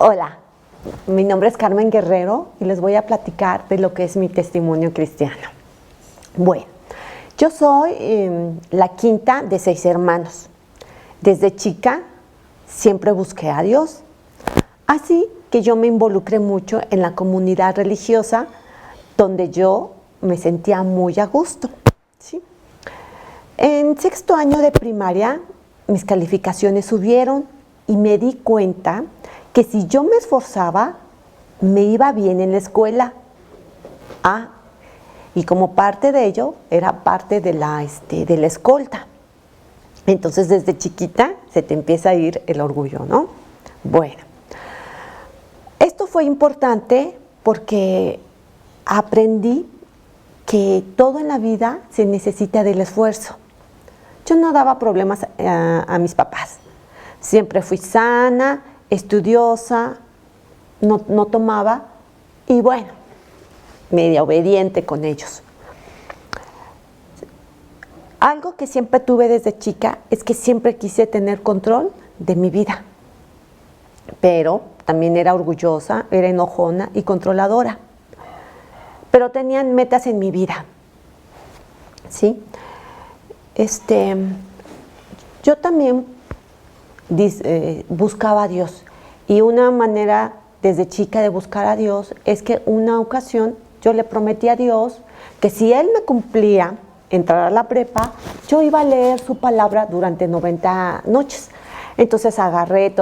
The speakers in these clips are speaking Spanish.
Hola, mi nombre es Carmen Guerrero y les voy a platicar de lo que es mi testimonio cristiano. Bueno, yo soy la quinta de 6 hermanos. Desde chica siempre busqué a Dios, así que yo me involucré mucho en la comunidad religiosa donde yo me sentía muy a gusto, ¿sí? En 6º año de primaria mis calificaciones subieron y me di cuenta que si yo me esforzaba, me iba bien en la escuela. Y como parte de ello, era parte de la escolta. Entonces, desde chiquita se te empieza a ir el orgullo, ¿no? Bueno, esto fue importante porque aprendí que todo en la vida se necesita del esfuerzo. Yo no daba problemas a mis papás. Siempre fui sana, estudiosa, no tomaba y bueno, media obediente con ellos. Algo que siempre tuve desde chica es que siempre quise tener control de mi vida, pero también era orgullosa, era enojona y controladora, pero tenían metas en mi vida, ¿sí? Yo también buscaba a Dios, y una manera desde chica de buscar a Dios es que una ocasión yo le prometí a Dios que si Él me cumplía entrar a la prepa, yo iba a leer su palabra durante 90 noches. Entonces agarré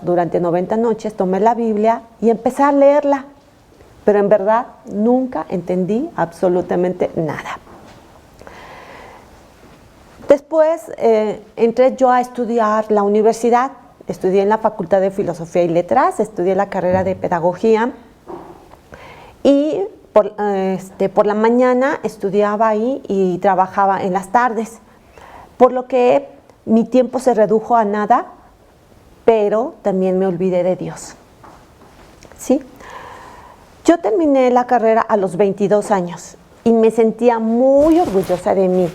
durante 90 noches, tomé la Biblia y empecé a leerla, pero en verdad nunca entendí absolutamente nada. Después entré yo a estudiar la universidad. Estudié en la Facultad de Filosofía y Letras, estudié la carrera de Pedagogía y por la mañana estudiaba ahí y trabajaba en las tardes, por lo que mi tiempo se redujo a nada, pero también me olvidé de Dios, ¿sí? Yo terminé la carrera a los 22 años y me sentía muy orgullosa de mí.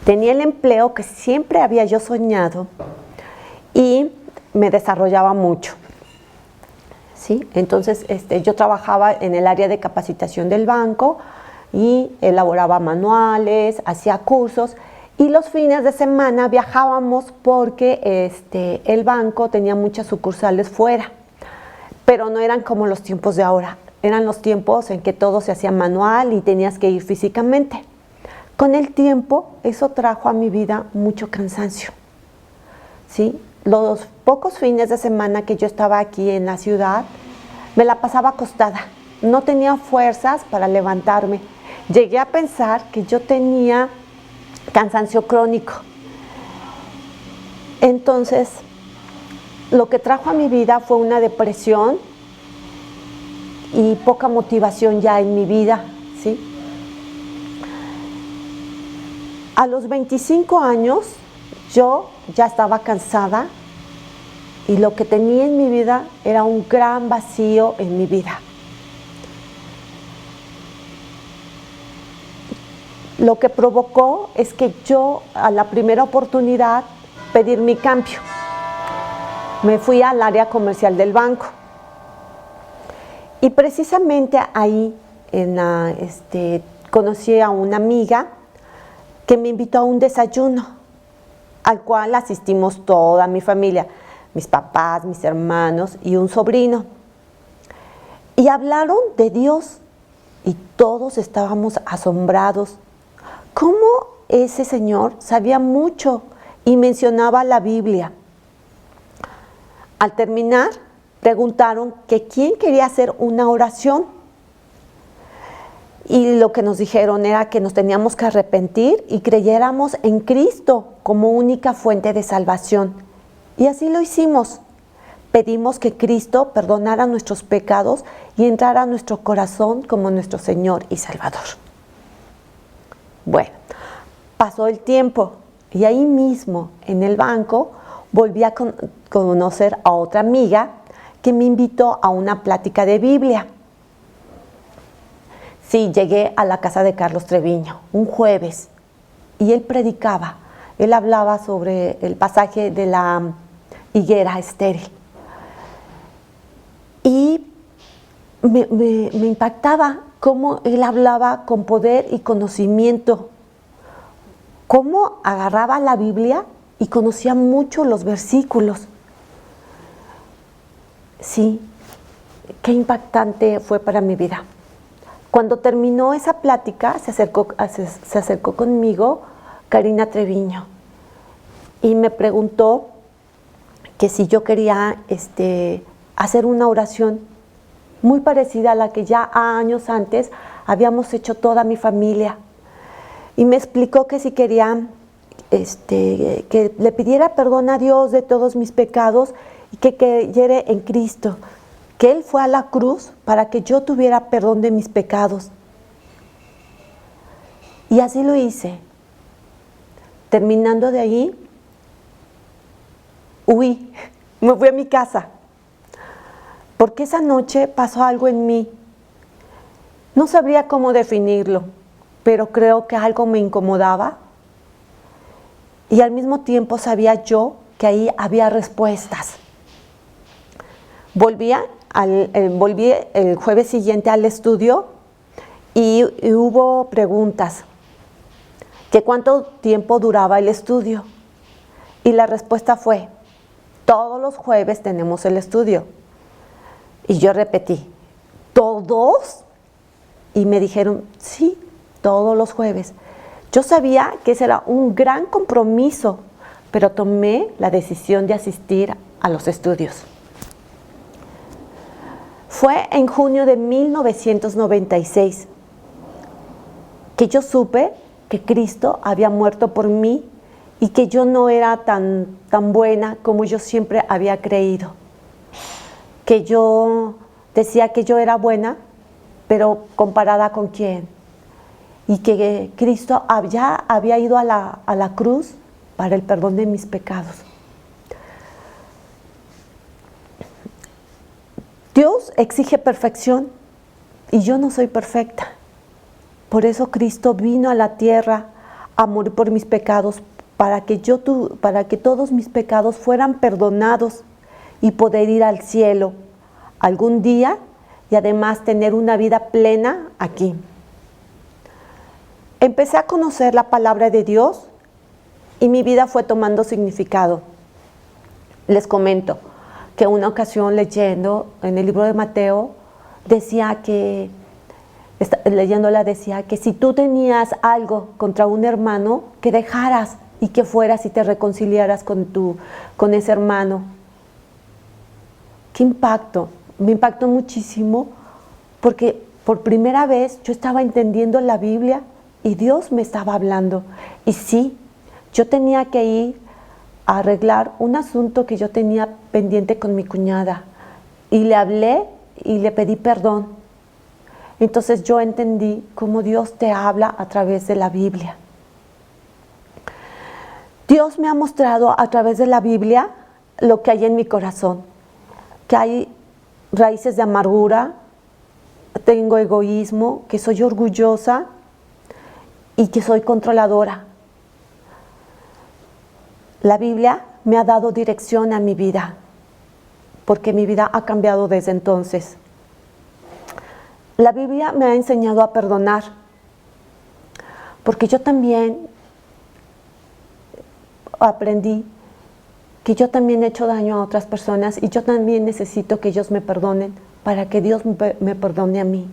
Tenía el empleo que siempre había yo soñado y me desarrollaba mucho, ¿sí? Entonces yo trabajaba en el área de capacitación del banco y elaboraba manuales, hacía cursos y los fines de semana viajábamos porque el banco tenía muchas sucursales fuera, pero no eran como los tiempos de ahora, eran los tiempos en que todo se hacía manual y tenías que ir físicamente. Con el tiempo eso trajo a mi vida mucho cansancio, ¿sí? Los pocos fines de semana que yo estaba aquí en la ciudad, me la pasaba acostada. No tenía fuerzas para levantarme. Llegué a pensar que yo tenía cansancio crónico. Entonces, lo que trajo a mi vida fue una depresión y poca motivación ya en mi vida, ¿sí? A los 25 años, yo ya estaba cansada y lo que tenía en mi vida era un gran vacío en mi vida. Lo que provocó es que yo, a la primera oportunidad, pedir mi cambio. Me fui al área comercial del banco. Y precisamente ahí conocí a una amiga que me invitó a un desayuno, al cual asistimos toda mi familia, mis papás, mis hermanos y un sobrino. Y hablaron de Dios y todos estábamos asombrados. ¿Cómo ese señor sabía mucho y mencionaba la Biblia? Al terminar, preguntaron que quién quería hacer una oración. Y lo que nos dijeron era que nos teníamos que arrepentir y creyéramos en Cristo como única fuente de salvación. Y así lo hicimos. Pedimos que Cristo perdonara nuestros pecados y entrara a nuestro corazón como nuestro Señor y Salvador. Bueno, pasó el tiempo y ahí mismo en el banco volví a conocer a otra amiga que me invitó a una plática de Biblia. Sí, llegué a la casa de Carlos Treviño un jueves y él predicaba. Él hablaba sobre el pasaje de la higuera estéril. me impactaba cómo él hablaba con poder y conocimiento, cómo agarraba la Biblia y conocía mucho los versículos. Sí, qué impactante fue para mi vida. Cuando terminó esa plática, se acercó conmigo Karina Treviño y me preguntó que si yo quería hacer una oración muy parecida a la que ya años antes habíamos hecho toda mi familia. Y me explicó que si quería que le pidiera perdón a Dios de todos mis pecados y que creyera en Cristo, que Él fue a la cruz para que yo tuviera perdón de mis pecados. Y así lo hice. Terminando de ahí, huí, me fui a mi casa, porque esa noche pasó algo en mí. No sabría cómo definirlo, pero creo que algo me incomodaba y al mismo tiempo sabía yo que ahí había respuestas. Volví el jueves siguiente al estudio y hubo preguntas, que cuánto tiempo duraba el estudio. Y la respuesta fue, todos los jueves tenemos el estudio. Y yo repetí, ¿todos? Y me dijeron, sí, todos los jueves. Yo sabía que ese era un gran compromiso, pero tomé la decisión de asistir a los estudios. Fue en junio de 1996 que yo supe que Cristo había muerto por mí y que yo no era tan buena como yo siempre había creído. Que yo decía que yo era buena, pero comparada con quién. Y que Cristo había ido a la cruz para el perdón de mis pecados. Dios exige perfección y yo no soy perfecta. Por eso Cristo vino a la tierra a morir por mis pecados, para que todos mis pecados fueran perdonados y poder ir al cielo algún día y además tener una vida plena aquí. Empecé a conocer la palabra de Dios y mi vida fue tomando significado. Les comento que una ocasión leyendo en el libro de Mateo decía que si tú tenías algo contra un hermano, que dejaras y que fueras y te reconciliaras con ese hermano. ¡Qué impacto! Me impactó muchísimo porque por primera vez yo estaba entendiendo la Biblia y Dios me estaba hablando. Y sí, yo tenía que ir a arreglar un asunto que yo tenía pendiente con mi cuñada. Y le hablé y le pedí perdón. Entonces yo entendí cómo Dios te habla a través de la Biblia. Dios me ha mostrado a través de la Biblia lo que hay en mi corazón. Que hay raíces de amargura, tengo egoísmo, que soy orgullosa y que soy controladora. La Biblia me ha dado dirección a mi vida, porque mi vida ha cambiado desde entonces. La Biblia me ha enseñado a perdonar, porque yo también aprendí que yo también he hecho daño a otras personas y yo también necesito que ellos me perdonen para que Dios me perdone a mí.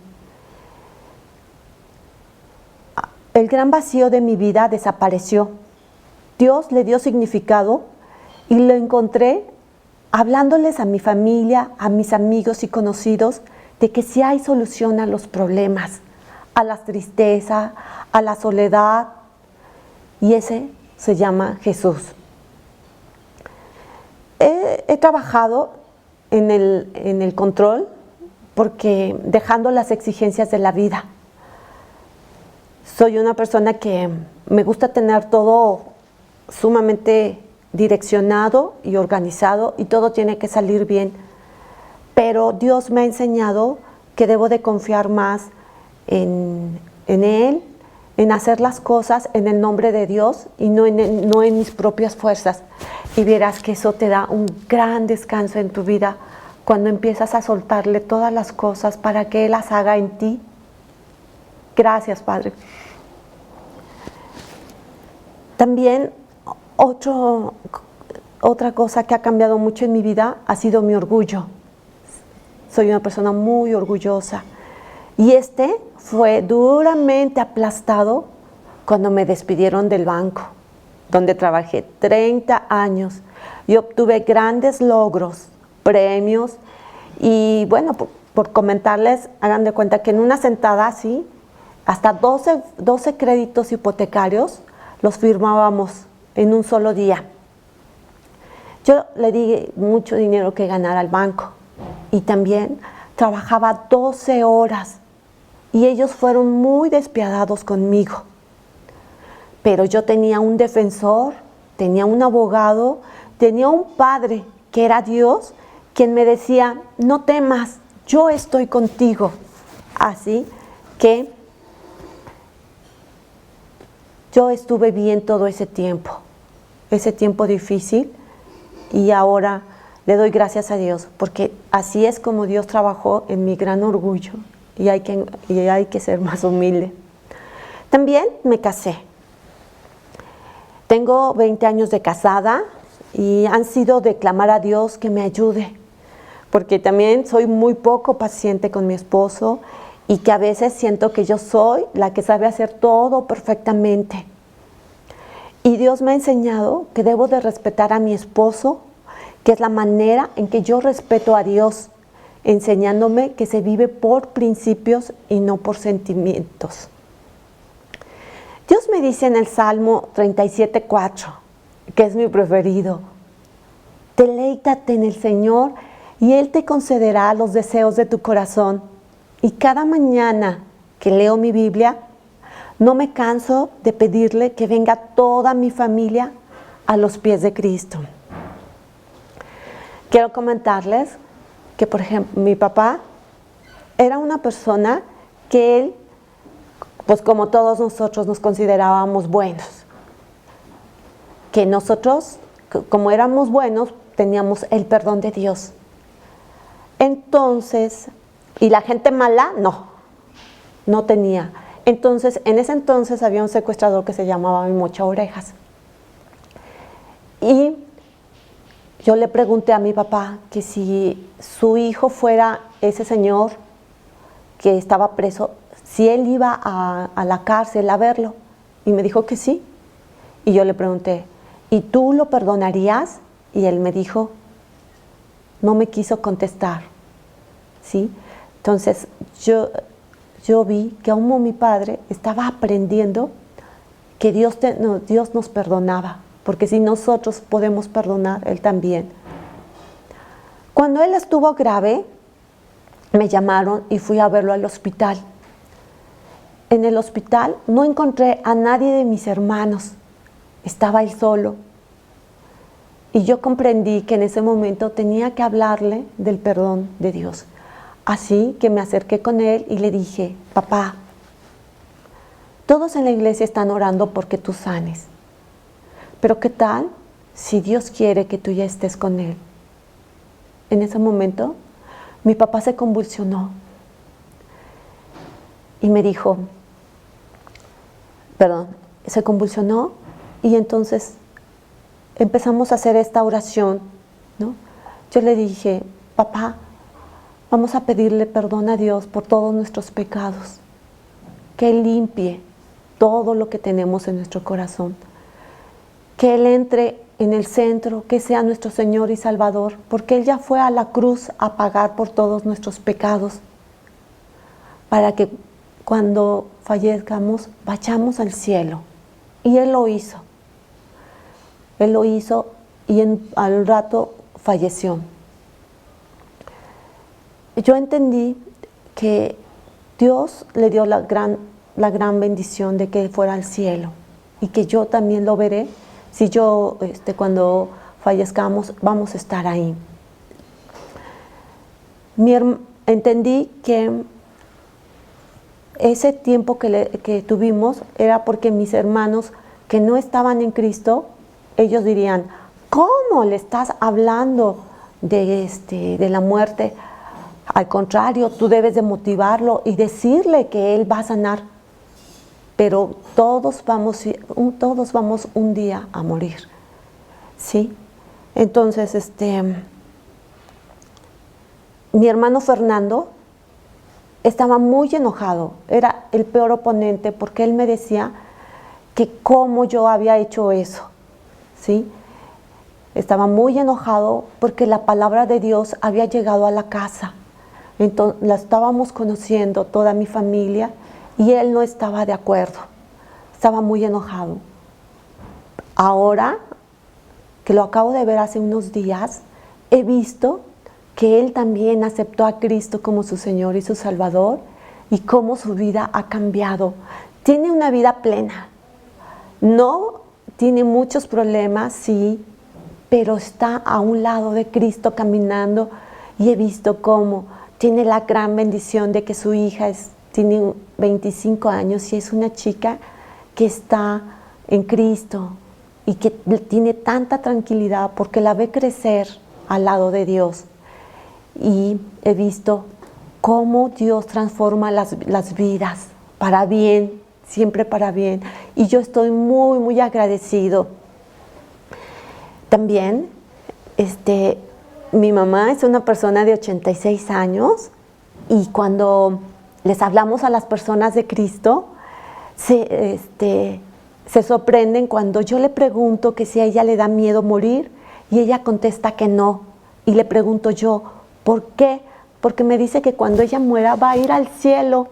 El gran vacío de mi vida desapareció. Dios le dio significado y lo encontré hablándoles a mi familia, a mis amigos y conocidos, de que sí hay solución a los problemas, a la tristeza, a la soledad, y ese se llama Jesús. He trabajado en el control porque dejando las exigencias de la vida. Soy una persona que me gusta tener todo sumamente direccionado y organizado y todo tiene que salir bien. Pero Dios me ha enseñado que debo de confiar más en Él, en hacer las cosas en el nombre de Dios y no en mis propias fuerzas. Y verás que eso te da un gran descanso en tu vida cuando empiezas a soltarle todas las cosas para que Él las haga en ti. Gracias, Padre. También otra cosa que ha cambiado mucho en mi vida ha sido mi orgullo. Soy una persona muy orgullosa. Y fue duramente aplastado cuando me despidieron del banco, donde trabajé 30 años y obtuve grandes logros, premios. Y bueno, por comentarles, hagan de cuenta que en una sentada así, hasta 12 créditos hipotecarios los firmábamos en un solo día. Yo le di mucho dinero que ganar al banco y también trabajaba 12 horas y ellos fueron muy despiadados conmigo. Pero yo tenía un defensor, tenía un abogado, tenía un padre que era Dios, quien me decía, no temas, yo estoy contigo. Así que yo estuve bien todo ese tiempo difícil, y ahora le doy gracias a Dios, porque así es como Dios trabajó en mi gran orgullo, y hay que ser más humilde. También me casé. Tengo 20 años de casada y han sido de clamar a Dios que me ayude, porque también soy muy poco paciente con mi esposo y que a veces siento que yo soy la que sabe hacer todo perfectamente. Y Dios me ha enseñado que debo de respetar a mi esposo, que es la manera en que yo respeto a Dios, enseñándome que se vive por principios y no por sentimientos. Dios me dice en el Salmo 37:4, que es mi preferido, deleítate en el Señor y Él te concederá los deseos de tu corazón. Y cada mañana que leo mi Biblia, no me canso de pedirle que venga toda mi familia a los pies de Cristo. Quiero comentarles que, por ejemplo, mi papá era una persona que él, pues como todos nosotros, nos considerábamos buenos. Que nosotros, como éramos buenos, teníamos el perdón de Dios. Entonces, y la gente mala, no tenía. Entonces, en ese entonces había un secuestrador que se llamaba Mi Mocha Orejas. Y yo le pregunté a mi papá que si su hijo fuera ese señor que estaba preso, si él iba a la cárcel a verlo. Y me dijo que sí. Y yo le pregunté, ¿y tú lo perdonarías? Y él me dijo, no me quiso contestar. ¿Sí? Entonces, yo vi que aún mi padre estaba aprendiendo que Dios nos perdonaba, porque si nosotros podemos perdonar, Él también. Cuando él estuvo grave, me llamaron y fui a verlo al hospital. En el hospital no encontré a nadie de mis hermanos, estaba él solo. Y yo comprendí que en ese momento tenía que hablarle del perdón de Dios. Así que me acerqué con él y le dije, papá, todos en la iglesia están orando porque tú sanes. Pero ¿qué tal si Dios quiere que tú ya estés con Él? En ese momento, mi papá se convulsionó y me dijo, se convulsionó y entonces empezamos a hacer esta oración, ¿no? Yo le dije, papá, vamos a pedirle perdón a Dios por todos nuestros pecados, que Él limpie todo lo que tenemos en nuestro corazón, que Él entre en el centro, que sea nuestro Señor y Salvador, porque Él ya fue a la cruz a pagar por todos nuestros pecados, para que cuando fallezcamos vayamos al cielo. Y Él lo hizo. Él lo hizo y al rato falleció. Yo entendí que Dios le dio la gran bendición de que fuera al cielo y que yo también lo veré. Si yo, cuando fallezcamos, vamos a estar ahí. Entendí que ese tiempo que tuvimos era porque mis hermanos que no estaban en Cristo, ellos dirían, ¿cómo le estás hablando de la muerte. Al contrario, tú debes de motivarlo y decirle que Él va a sanar. Pero todos vamos un día a morir, ¿sí? Entonces, mi hermano Fernando estaba muy enojado, era el peor oponente porque él me decía que cómo yo había hecho eso, ¿sí? Estaba muy enojado porque la palabra de Dios había llegado a la casa. Entonces, la estábamos conociendo toda mi familia y él no estaba de acuerdo. Estaba muy enojado. Ahora, que lo acabo de ver hace unos días, he visto que él también aceptó a Cristo como su Señor y su Salvador y cómo su vida ha cambiado. Tiene una vida plena. No tiene muchos problemas, sí, pero está a un lado de Cristo caminando y he visto cómo tiene la gran bendición de que su hija tiene 25 años y es una chica que está en Cristo y que tiene tanta tranquilidad porque la ve crecer al lado de Dios. Y he visto cómo Dios transforma las vidas para bien, siempre para bien. Y yo estoy muy, muy agradecido. También, mi mamá es una persona de 86 años y cuando les hablamos a las personas de Cristo, se sorprenden cuando yo le pregunto que si a ella le da miedo morir y ella contesta que no. Y le pregunto yo, ¿por qué? Porque me dice que cuando ella muera va a ir al cielo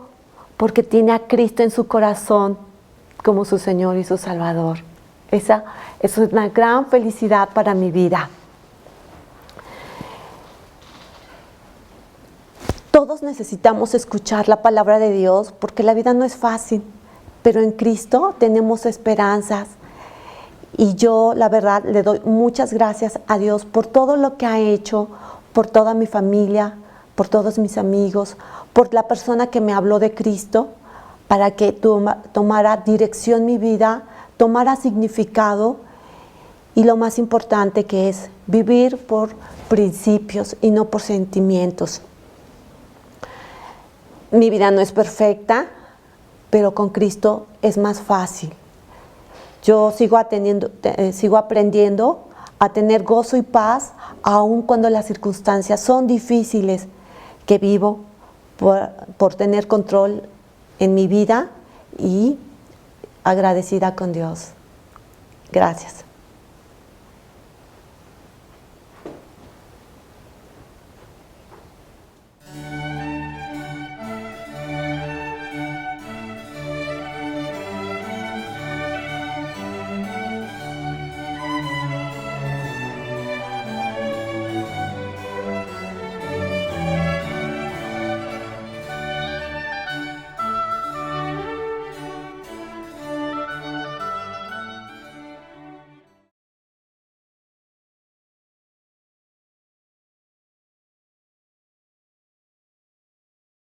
porque tiene a Cristo en su corazón como su Señor y su Salvador. Esa es una gran felicidad para mi vida. Todos necesitamos escuchar la palabra de Dios porque la vida no es fácil, pero en Cristo tenemos esperanzas. Y yo, la verdad, le doy muchas gracias a Dios por todo lo que ha hecho, por toda mi familia, por todos mis amigos, por la persona que me habló de Cristo, para que tomara dirección mi vida, tomara significado y lo más importante que es vivir por principios y no por sentimientos. Mi vida no es perfecta, pero con Cristo es más fácil. Yo sigo aprendiendo a tener gozo y paz, aun cuando las circunstancias son difíciles, que vivo por tener control en mi vida y agradecida con Dios. Gracias.